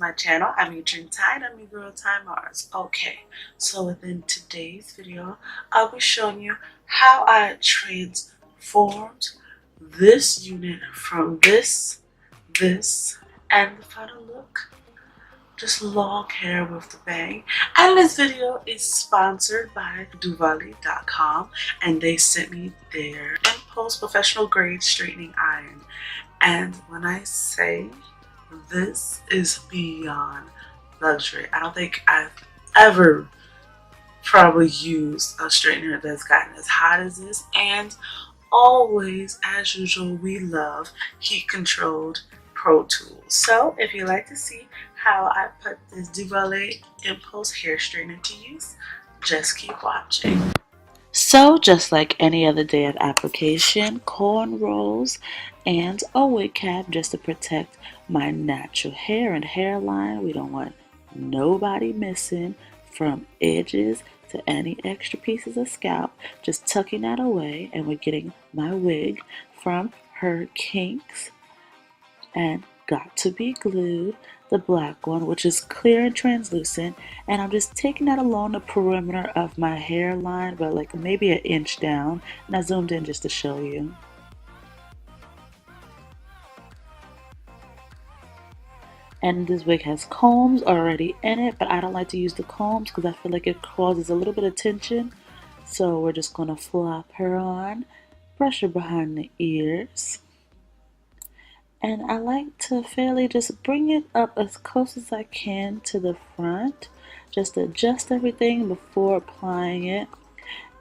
my channel. I'm your Dream Tide. I'm your girl Ty Mars. Okay, so within today's video, I'll be showing you how I transformed this unit from this, and the final look. Just long hair with the bang. And this video is sponsored by FT.Duvolle.com, and they sent me their in-post professional grade straightening iron. And when I say this is beyond luxury, I don't think I've ever probably used a straightener that's gotten as hot as this. And always, as usual, we love heat controlled Pro Tools. So if you'd like to see how I put this Duvolle Impulse hair straightener to use, just keep watching. So just like any other day of application, cornrows and a wig cap just to protect my natural hair and hairline. We don't want nobody missing from edges to any extra pieces of scalp. Just tucking that away, and we're getting my wig from HerKinkz and Got to Be Glued, the black one, which is clear and translucent, and I'm just taking that along the perimeter of my hairline, but like maybe an inch down, and I zoomed in just to show you. And this wig has combs already in it, but I don't like to use the combs because I feel like it causes a little bit of tension. So we're just going to flop her on, brush her behind the ears. And I like to fairly just bring it up as close as I can to the front, just to adjust everything before applying it.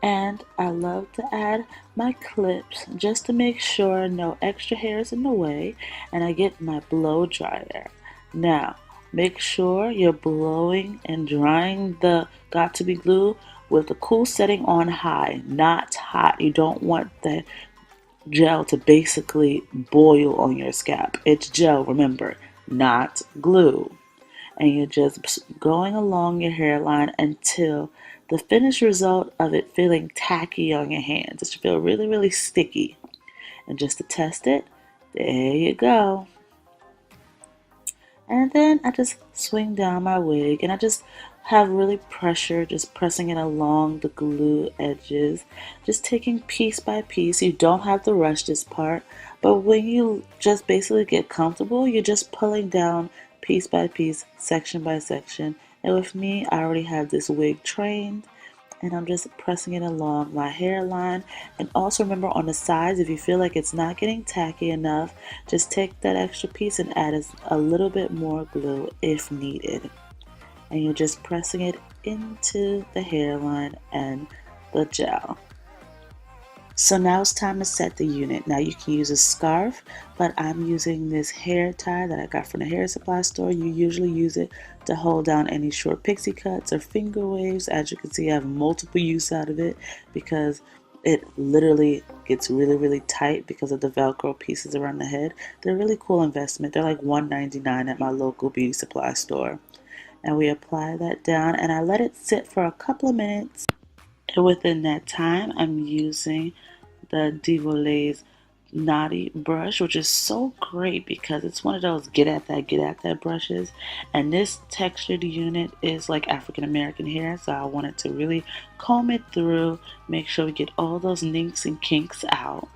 And I love to add my clips just to make sure no extra hair is in the way, and I get my blow dryer. Now, make sure you're blowing and drying the Got to Be Glue with the cool setting on high, not hot. You don't want the gel to basically boil on your scalp. It's gel, remember, not glue. And you're just going along your hairline until the finished result of it feeling tacky on your hands. It should feel really, really sticky. And just to test it, there you go. And then I just swing down my wig, and I just have really pressure, just pressing it along the glue edges, just taking piece by piece. You don't have to rush this part, but when you just basically get comfortable, you're just pulling down piece by piece, section by section. And with me, I already have this wig trained, and I'm just pressing it along my hairline. And also remember, on the sides, if you feel like it's not getting tacky enough, just take that extra piece and add a little bit more glue if needed. And you're just pressing it into the hairline and the gel. So now it's time to set the unit. Now you can use a scarf, but I'm using this hair tie that I got from the hair supply store. You usually use it to hold down any short pixie cuts or finger waves. As you can see, I have multiple use out of it because it literally gets really, really tight because of the Velcro pieces around the head. They're a really cool investment. They're like $1.99 at my local beauty supply store. And we apply that down, and I let it sit for a couple of minutes. And within that time, I'm using the Duvolle's KNOTTY brush, which is so great because it's one of those get at that brushes. And this textured unit is like African American hair, so I wanted to really comb it through, make sure we get all those nicks and kinks out.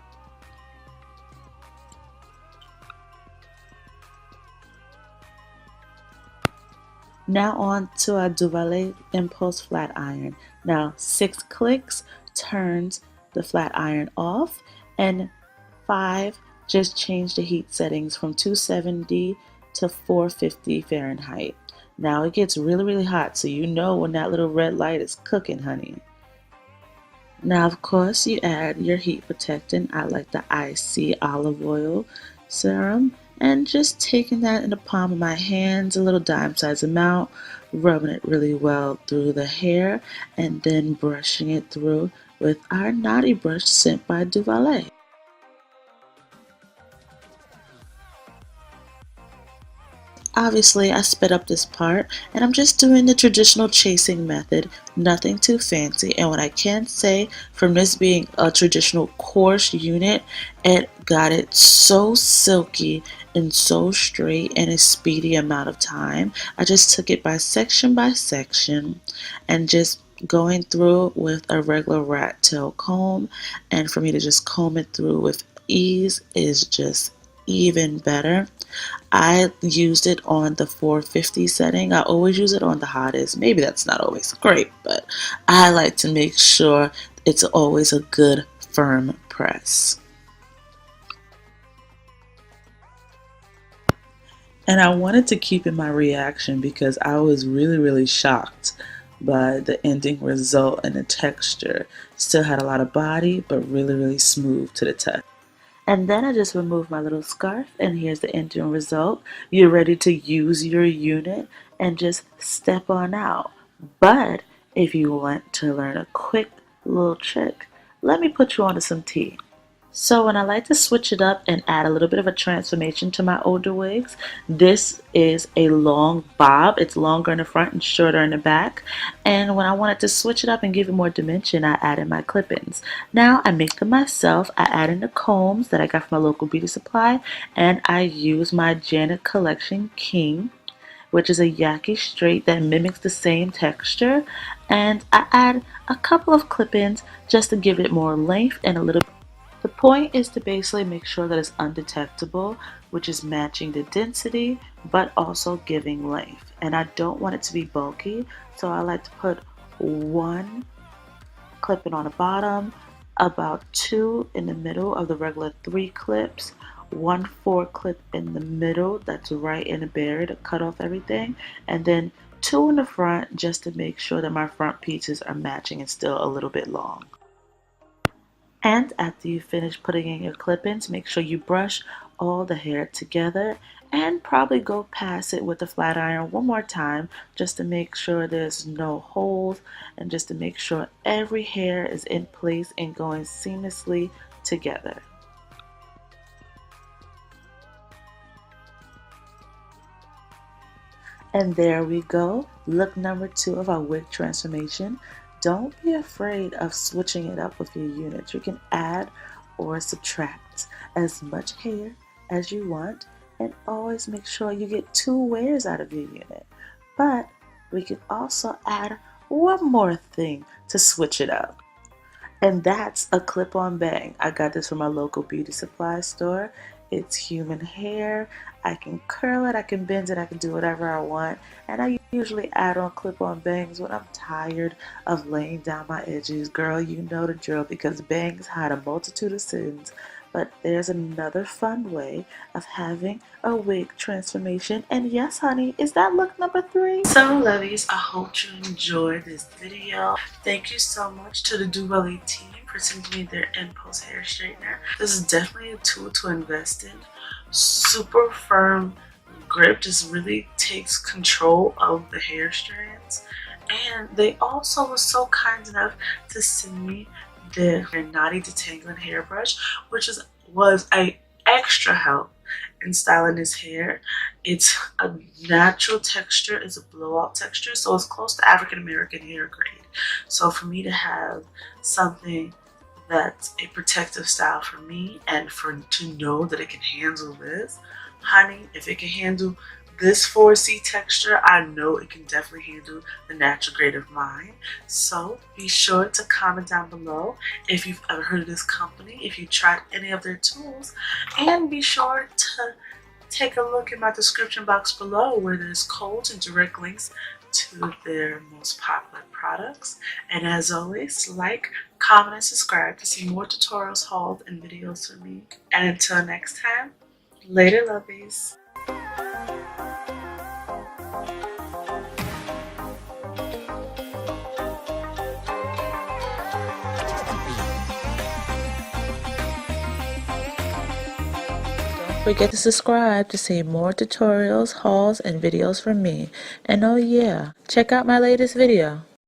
Now on to our Duvolle Impulse Flat Iron. Now 6 clicks turns the flat iron off, and 5 just change the heat settings from 270 to 450 Fahrenheit. Now it gets really, really hot, so you know when that little red light is cooking, honey. Now of course you add your heat protectant. I like the ISSA olive oil serum, and just taking that in the palm of my hands, a little dime size amount, rubbing it really well through the hair, and then brushing it through with our KNOTTY brush sent by Duvolle. obviously I sped up this part and I'm just doing the traditional chasing method, nothing too fancy. And what I can say from this being a traditional coarse unit, it got it so silky and so straight in a speedy amount of time. I just took it by section and just going through with a regular rat tail comb, and for me to just comb it through with ease is just even better. I used it on the 450 setting. I always use it on the hottest. Maybe that's not always great, but I like to make sure it's always a good firm press. And I wanted to keep in my reaction because I was really shocked by the ending result, and the texture still had a lot of body but really smooth to the touch. And then I just removed my little scarf, and here's the ending result. You're ready to use your unit and just step on out. But if you want to learn a quick little trick, let me put you onto some tea. So when I like to switch it up and add a little bit of a transformation to my older wigs, this is a long bob. It's longer in the front and shorter in the back. And when I wanted to switch it up and give it more dimension, I added my clip-ins. Now I make them myself. I add in the combs that I got from my local beauty supply, and I use my Janet Collection King, which is a Yaki straight that mimics the same texture. And I add a couple of clip-ins just to give it more length and a little. The point is to basically make sure that it's undetectable, which is matching the density but also giving length. And I don't want it to be bulky, so I like to put one clip-in on the bottom, about 2 in the middle of the regular 3 clips, 1 4 clip in the middle that's right in the barrier to cut off everything, and then 2 in the front just to make sure that my front pieces are matching and still a little bit long. And after you finish putting in your clip-ins, make sure you brush all the hair together and probably go past it with the flat iron one more time just to make sure there's no holes and just to make sure every hair is in place and going seamlessly together. And there we go, look number 2 of our wig transformation. Don't be afraid of switching it up with your units. You can add or subtract as much hair as you want, and always make sure you get 2 wears out of your unit. But we can also add one more thing to switch it up, and that's a clip-on bang. I got this from my local beauty supply store. It's human hair. I can curl it, I can bend it, I can do whatever I want. And I usually add on clip-on bangs when I'm tired of laying down my edges. Girl, you know the drill, because bangs hide a multitude of sins. But there's another fun way of having a wig transformation. And yes, honey, is that look number 3? So, lovies, I hope you enjoyed this video. Thank you so much to the Duvolle team for sending me their in-post hair straightener. This is definitely a tool to invest in. Super firm grip, just really takes control of the hair strands. And they also were so kind enough to send me the KNOTTY detangling hairbrush, which was a extra help in styling this hair. It's a natural texture, it's a blowout texture, so it's close to African American hair grade. So for me to have something that's a protective style for me, and to know that it can handle this, honey, if it can handle this 4C texture, I know it can definitely handle the natural grade of mine. So be sure to comment down below if you've ever heard of this company, if you tried any of their tools, and be sure to take a look in my description box below where there's codes and direct links to their most popular products. And as always, like, comment, and subscribe to see more tutorials, hauls, and videos from me. And until next time, later, lovies. Don't forget to subscribe to see more tutorials, hauls, and videos from me. And oh yeah, check out my latest video.